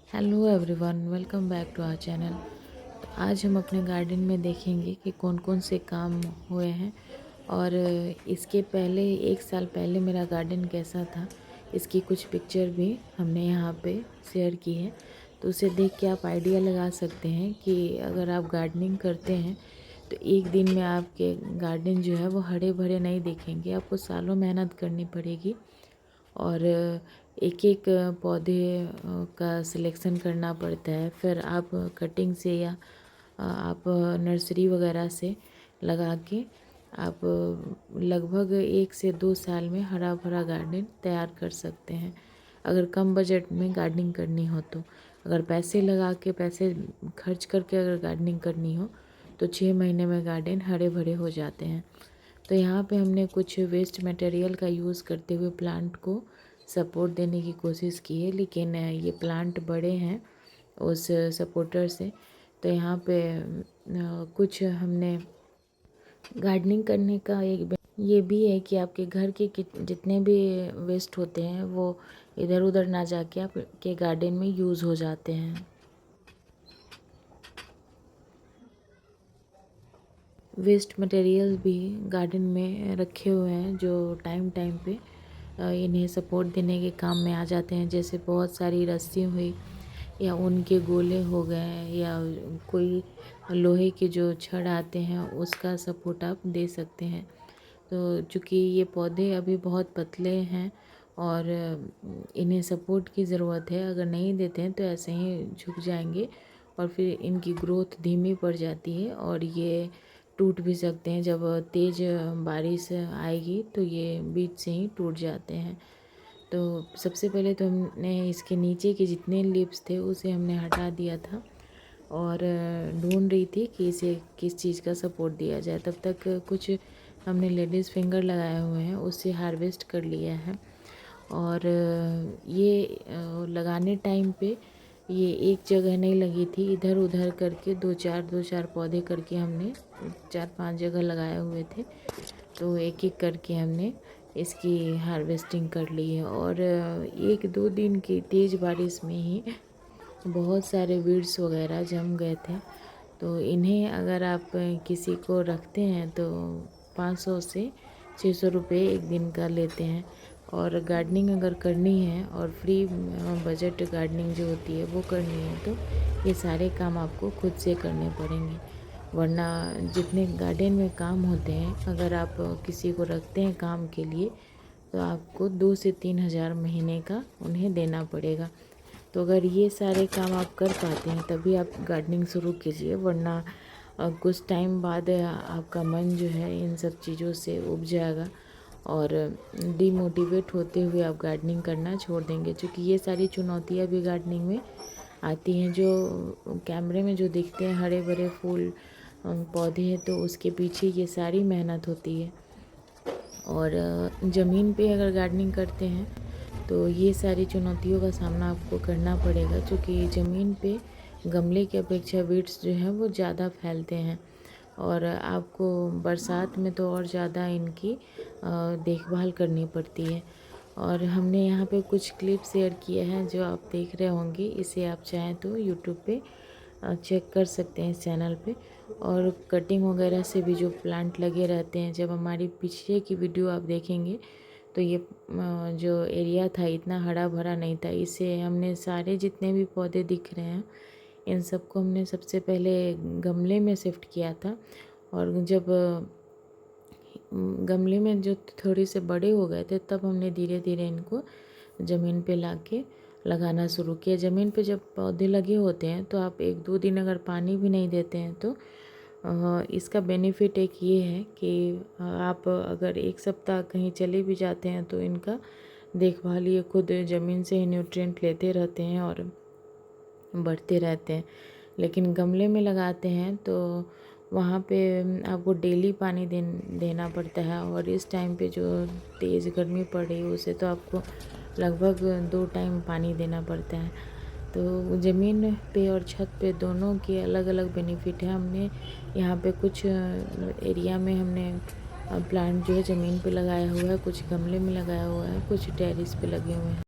Hello everyone, welcome back to our channel. तो आज हम अपने गार्डन में देखेंगे कि कौन कौन से काम हुए हैं और इसके पहले 1 साल पहले मेरा गार्डन कैसा था, इसकी कुछ पिक्चर भी हमने यहाँ पे शेयर की है। तो उसे देख के आप आइडिया लगा सकते हैं कि अगर आप गार्डनिंग करते हैं तो एक दिन में आपके गार्डन जो है वो हरे भरे नहीं दिखेंगे, आपको सालों मेहनत करनी पड़ेगी और एक एक पौधे का सिलेक्शन करना पड़ता है। फिर आप कटिंग से या आप नर्सरी वगैरह से लगा के आप लगभग 1 से 2 साल में हरा भरा गार्डन तैयार कर सकते हैं, अगर कम बजट में गार्डनिंग करनी हो तो। अगर पैसे लगा के पैसे खर्च करके अगर गार्डनिंग करनी हो तो 6 महीने में गार्डन हरे भरे हो जाते हैं। तो यहाँ पे हमने कुछ वेस्ट मटेरियल का यूज़ करते हुए प्लांट को सपोर्ट देने की कोशिश की है, लेकिन ये प्लांट बड़े हैं उस सपोर्टर से। तो यहाँ पे कुछ हमने गार्डनिंग करने का ये भी है कि आपके घर के जितने भी वेस्ट होते हैं वो इधर उधर ना जाके आपके गार्डन में यूज़ हो जाते हैं। वेस्ट मटेरियल भी गार्डन में रखे हुए हैं जो टाइम टाइम पे इन्हें सपोर्ट देने के काम में आ जाते हैं, जैसे बहुत सारी रस्सी हुई या ऊन के गोले हो गए या कोई लोहे के जो छड़ आते हैं उसका सपोर्ट आप दे सकते हैं। तो चूँकि ये पौधे अभी बहुत पतले हैं और इन्हें सपोर्ट की ज़रूरत है, अगर नहीं देते हैं तो ऐसे ही झुक जाएंगे और फिर इनकी ग्रोथ धीमी पड़ जाती है और ये टूट भी सकते हैं। जब तेज़ बारिश आएगी तो ये बीच से ही टूट जाते हैं। तो सबसे पहले तो हमने इसके नीचे के जितने लीव्स थे उसे हमने हटा दिया था और ढूंढ रही थी कि इसे किस चीज़ का सपोर्ट दिया जाए। तब तक कुछ हमने लेडीज़ फिंगर लगाए हुए हैं, उससे हार्वेस्ट कर लिया है। और ये लगाने टाइम पे ये एक जगह नहीं लगी थी, इधर उधर करके दो चार पौधे करके हमने 4-5 जगह लगाए हुए थे। तो एक एक करके हमने इसकी हार्वेस्टिंग कर ली है और 1-2 दिन की तेज़ बारिश में ही बहुत सारे वीड्स वगैरह जम गए थे। तो इन्हें अगर आप किसी को रखते हैं तो 500 से 600 रुपये एक दिन का लेते हैं। और गार्डनिंग अगर करनी है और फ्री बजट गार्डनिंग जो होती है वो करनी है तो ये सारे काम आपको खुद से करने पड़ेंगे, वरना जितने गार्डन में काम होते हैं अगर आप किसी को रखते हैं काम के लिए तो आपको 2 से 3 हज़ार महीने का उन्हें देना पड़ेगा। तो अगर ये सारे काम आप कर पाते हैं तभी आप गार्डनिंग शुरू कीजिए, वरना कुछ टाइम बाद आपका मन जो है इन सब चीज़ों से उब जाएगा और डीमोटिवेट होते हुए आप गार्डनिंग करना छोड़ देंगे। क्योंकि ये सारी चुनौतियाँ भी गार्डनिंग में आती हैं। जो कैमरे में जो दिखते हैं हरे भरे फूल पौधे हैं तो उसके पीछे ये सारी मेहनत होती है। और ज़मीन पे अगर गार्डनिंग करते हैं तो ये सारी चुनौतियों का सामना आपको करना पड़ेगा, क्योंकि ज़मीन पे गमले की अपेक्षा वीड्स जो हैं वो ज़्यादा फैलते हैं और आपको बरसात में तो और ज़्यादा इनकी देखभाल करनी पड़ती है। और हमने यहाँ पे कुछ क्लिप शेयर किए हैं जो आप देख रहे होंगे, इसे आप चाहें तो यूट्यूब पे चेक कर सकते हैं इस चैनल पे। और कटिंग वगैरह से भी जो प्लांट लगे रहते हैं, जब हमारी पीछे की वीडियो आप देखेंगे तो ये जो एरिया था इतना हरा भरा नहीं था। इसे हमने सारे जितने भी पौधे दिख रहे हैं इन सबको हमने सबसे पहले गमले में शिफ्ट किया था और जब गमले में जो थोड़े से बड़े हो गए थे तब हमने धीरे धीरे इनको ज़मीन पे लाके लगाना शुरू किया। ज़मीन पे जब पौधे लगे होते हैं तो आप 1-2 दिन अगर पानी भी नहीं देते हैं तो इसका बेनिफिट एक ये है कि आप अगर 1 सप्ताह कहीं चले भी जाते हैं तो इनका देखभाल ये खुद ज़मीन से ही न्यूट्रिएंट लेते रहते हैं और बढ़ते रहते हैं। लेकिन गमले में लगाते हैं तो वहाँ पे आपको डेली पानी देना पड़ता है और इस टाइम पे जो तेज़ गर्मी पड़ रही है उसे तो आपको लगभग 2 टाइम पानी देना पड़ता है। तो ज़मीन पे और छत पे दोनों के अलग अलग बेनिफिट है। हमने यहाँ पे कुछ एरिया में हमने प्लांट जो है ज़मीन पे लगाया हुआ है, कुछ गमले में लगाया हुआ है, कुछ टेरेस पे लगे हुए हैं।